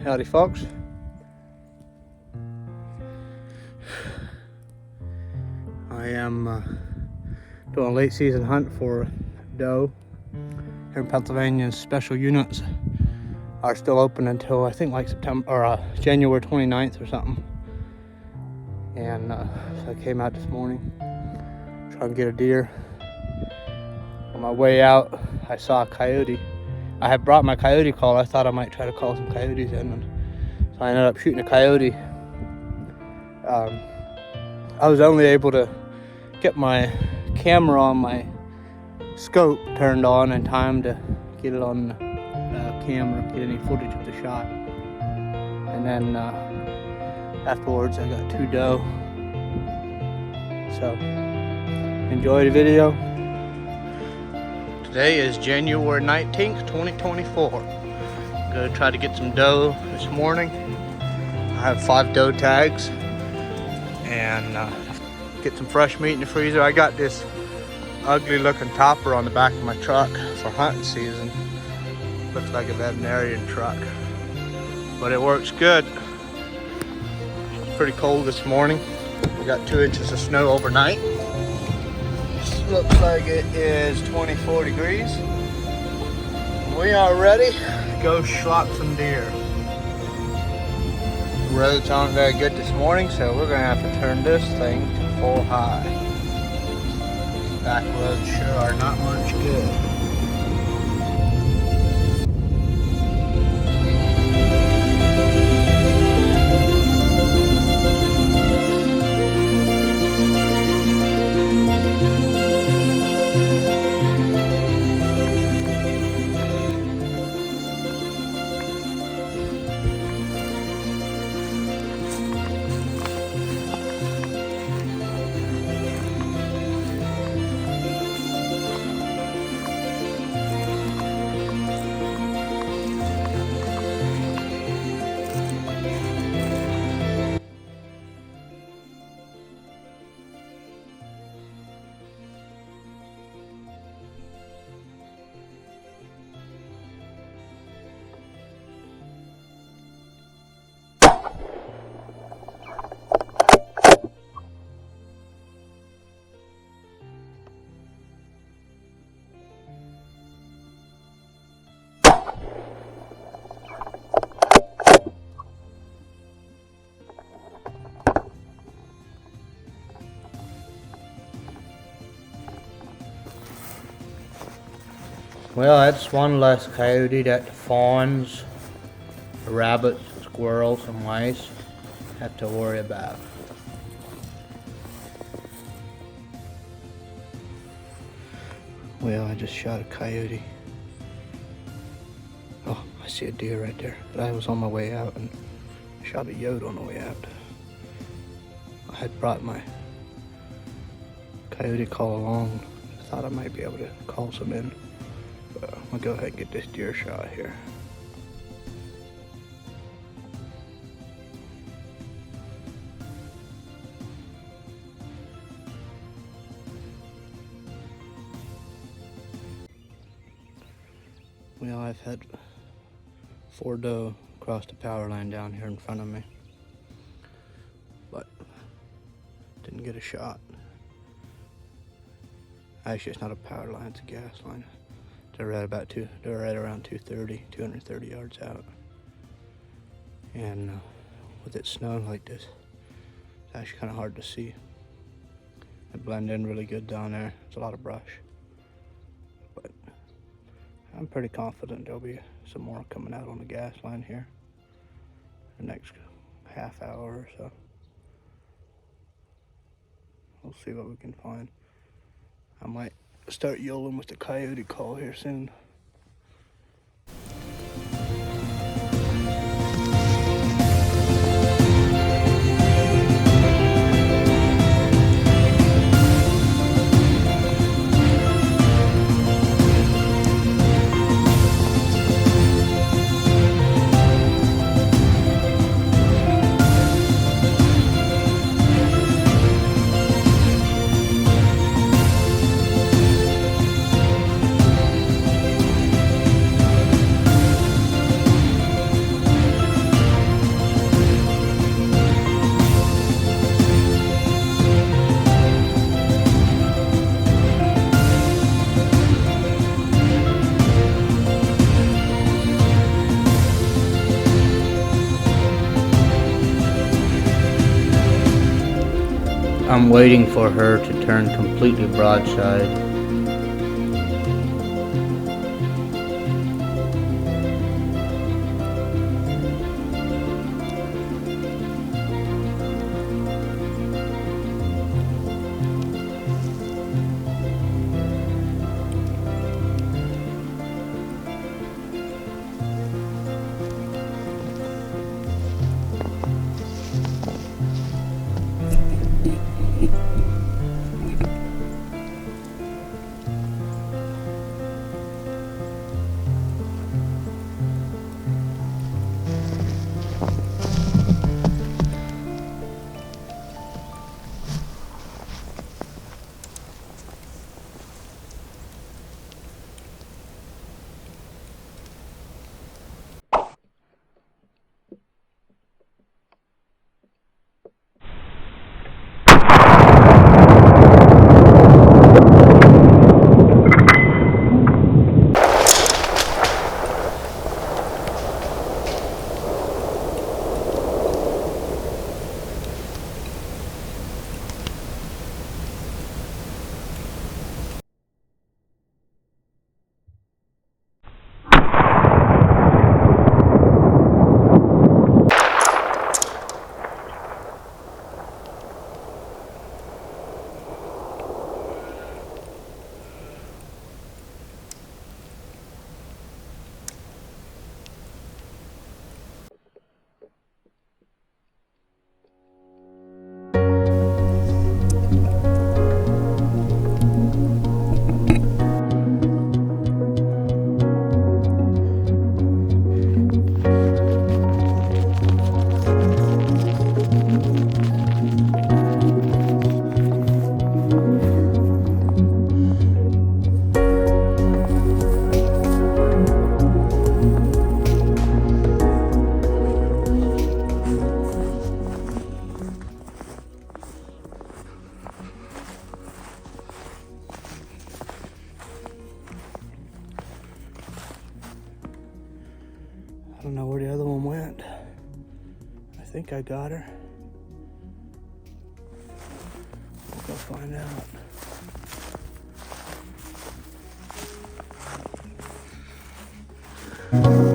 Howdy folks. I am doing a late season hunt for doe here in Pennsylvania. Special units are still open until I think like September or January 29th or something. And so I came out this morning trying to get a deer. On my way out, I saw a coyote. I had brought my coyote call. I thought I might try to call some coyotes in, and so I ended up shooting a coyote. I was only able to get my camera on my scope turned on in time to get it on the camera, get any footage of the shot. And then afterwards I got 2 doe. So enjoy the video. Today is January 19th, 2024. I'm gonna try to get some doe this morning. I have 5 doe tags and get some fresh meat in the freezer. I got this ugly looking topper on the back of my truck for hunting season. Looks like a veterinarian truck, but it works good. It's pretty cold this morning. We got 2 inches of snow overnight. Looks like it is 24 degrees. We are ready to go slot some deer. The roads aren't very good this morning, so we're gonna have to turn this thing to full high. These back roads sure are not much good. Well, that's one less coyote that the fawns, the rabbits, squirrels, and mice have to worry about. Well, I just shot a coyote. Oh, I see a deer right there. But I was on my way out and shot a yote on the way out. I had brought my coyote call along. I thought I might be able to call some in. I'm gonna go ahead and get this deer shot here. Well, I've had 4 doe cross the power line down here in front of me, but didn't get a shot. Actually, it's not a power line, it's a gas line. They're right around 230 yards out. And with it snowing like this, it's actually kind of hard to see. It blend in really good down there. There's a lot of brush. But I'm pretty confident there'll be some more coming out on the gas line here the next half hour or so. We'll see what we can find. I might start yodeling with the coyote call here soon. I'm waiting for her to turn completely broadside. I don't know where the other one went. I think I got her. We'll go find out.